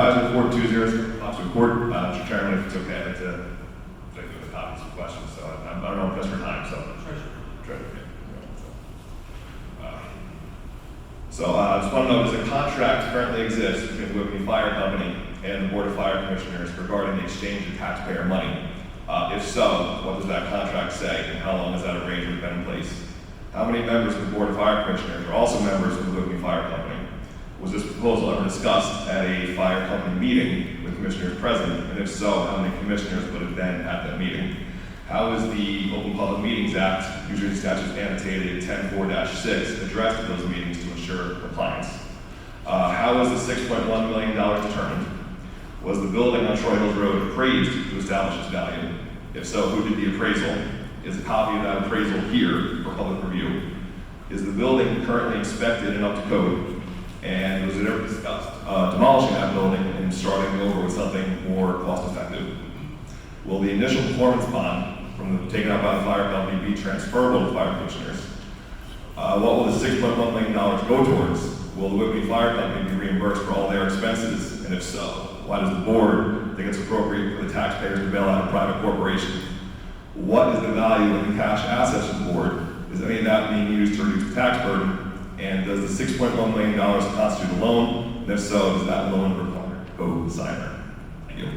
Kaiser, 420 Oxford Court. Mr. Chairman, if it's okay, I'd like to take the copies of questions. So I don't know if that's for time, so. I just want to know, does a contract currently exist between the Whippany Fire Company and the Board of Fire Commissioners regarding the exchange of taxpayer money? If so, what does that contract say, and how long has that arrangement been in place? How many members of the Board of Fire Commissioners are also members of the Whippany Fire Company? Was this proposal ever discussed at a fire company meeting with commissioners present? And if so, how many commissioners would have been at that meeting? How is the Open Public Meetings Act, usually statute annotated 10-4-6, addressed at those meetings to ensure compliance? How was the $6.1 million determined? Was the building on Troy Hills Road appraised to establish its value? If so, who did the appraisal? Is a copy of that appraisal here for public review? Is the building currently inspected and up to code? And was it ever discussed demolishing that building and starting over with something more cost effective? Will the initial performance bond taken out by the fire company be transferable to fire commissioners? What will the $6.1 million go towards? Will the Whippany Fire Company be reimbursed for all their expenses? And if so, why does the board think it's appropriate for the taxpayers to bail out a private corporation? What is the value of the cash assets of the board? Is any of that being used to reduce the tax burden? And does the $6.1 million constitute a loan? And if so, does that loan require a co-signer? Thank you.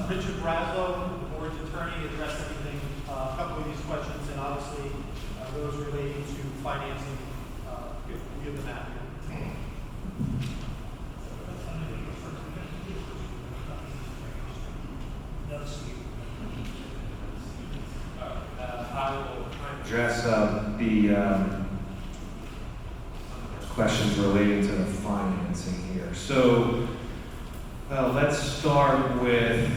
Richard Braslow, the board's attorney, addressed everything, a couple of these questions, and obviously those relating to financing, give them that. I will address the questions relating to the financing here. So let's start with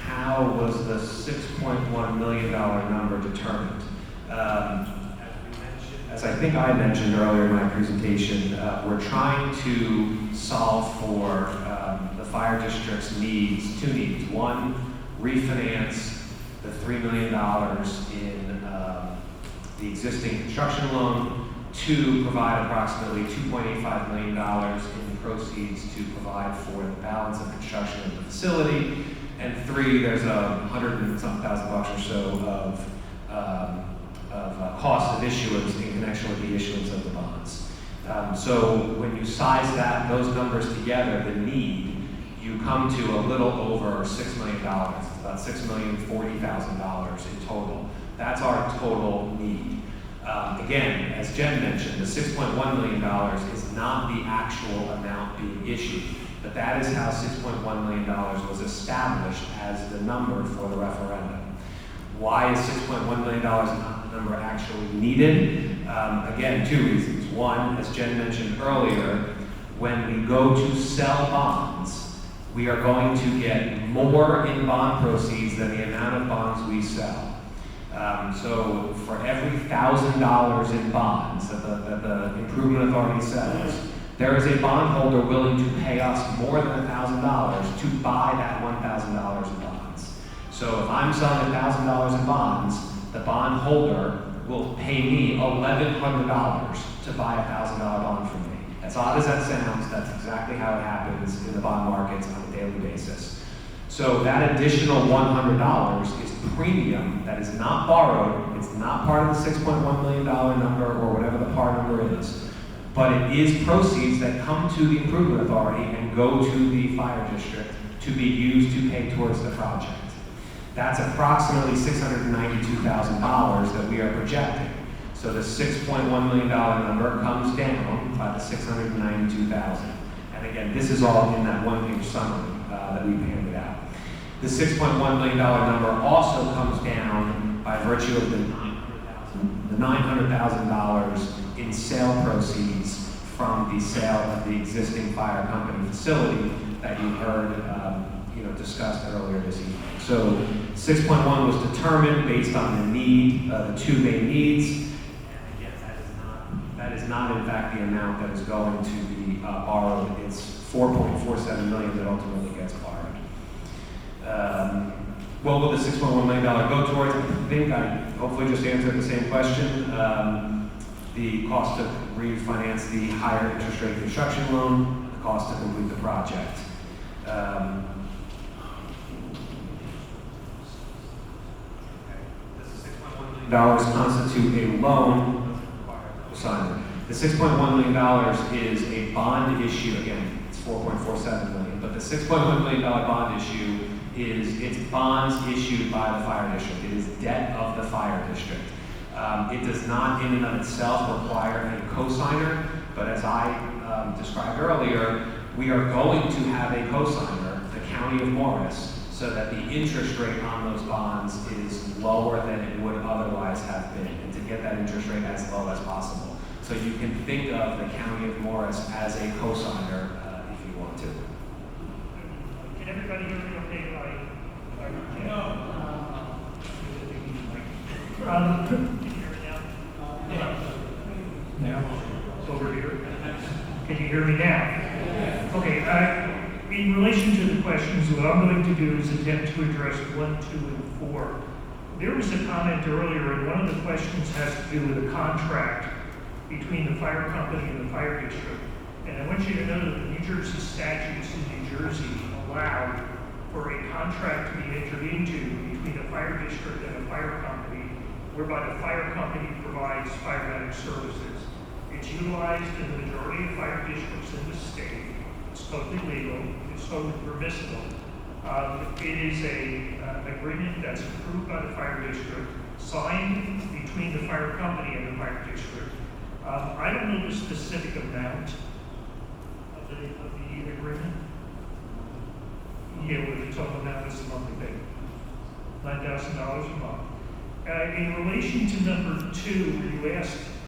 how was the $6.1 million number determined? As I think I mentioned earlier in my presentation, we're trying to solve for the fire district's needs, two needs. One, refinance the $3 million in the existing construction loan. Two, provide approximately $2.85 million in proceeds to provide for the balance of construction of the facility. And three, there's $100,000 and some or so of cost of issuance in connection with the issuance of the bonds. So when you size those numbers together, the need, you come to a little over $6 million. It's about $6,040,000 in total. That's our total need. Again, as Jen mentioned, the $6.1 million is not the actual amount being issued, but that is how $6.1 million was established as the number for the referendum. Why is $6.1 million not the number actually needed? Again, two reasons. One, as Jen mentioned earlier, when we go to sell bonds, we are going to get more in bond proceeds than the amount of bonds we sell. So for every $1,000 in bonds that the Improvement Authority sells, there is a bondholder willing to pay us more than $1,000 to buy that $1,000 in bonds. So if I'm selling $1,000 in bonds, the bondholder will pay me $1,100 to buy a $1,000 bond from me. As odd as that sounds, that's exactly how it happens in the bond markets on a daily basis. So that additional $100 is premium that is not borrowed. It's not part of the $6.1 million number or whatever the par number is, but it is proceeds that come to the Improvement Authority and go to the fire district to be used to pay towards the project. That's approximately $692,000 that we are projecting. So the $6.1 million number comes down by the $692,000. And again, this is all in that one-page summary that we've handed out. The $6.1 million number also comes down by virtue of the $900,000 in sale proceeds from the sale of the existing fire company facility that you heard, discussed earlier this evening. So 6.1 was determined based on the need, the two main needs. And again, that is not in fact the amount that is going to be borrowed. It's 4.47 million that ultimately gets borrowed. What will the $6.1 million go towards? I think I hopefully just answered the same question. The cost to refinance the higher interest rate construction loan, the cost to complete the project. Does constitute a loan. Sorry. The $6.1 million is a bond issue. Again, it's 4.47 million, but the $6.1 million bond issue it's bonds issued by the fire district. It is debt of the fire district. It does not in and of itself require a cosigner, but as I described earlier, we are going to have a cosigner, the County of Morris, so that the interest rate on those bonds is lower than it would otherwise have been, and to get that interest rate as low as possible. So you can think of the County of Morris as a cosigner if you want to. Can everybody hear me okay? No. Can you hear me now? Now? Over here? Can you hear me now? Okay, in relation to the questions, what I'm going to do is attempt to address 1, 2, and 4. There was a comment earlier, and one of the questions has to do with a contract between the fire company and the fire district. And I want you to know that the New Jersey statutes in New Jersey allow for a contract to be entered into between a fire district and a fire company, whereby the fire company provides firefighting services. It's utilized in the majority of fire districts in the state. It's totally legal. It's totally permissible. It is an agreement that's approved by the fire district, signed between the fire company and the fire district. I don't know the specific amount of the agreement. Yeah, what the total amount is a monthly payment. $9,000 a month. In relation to number 2, where you asked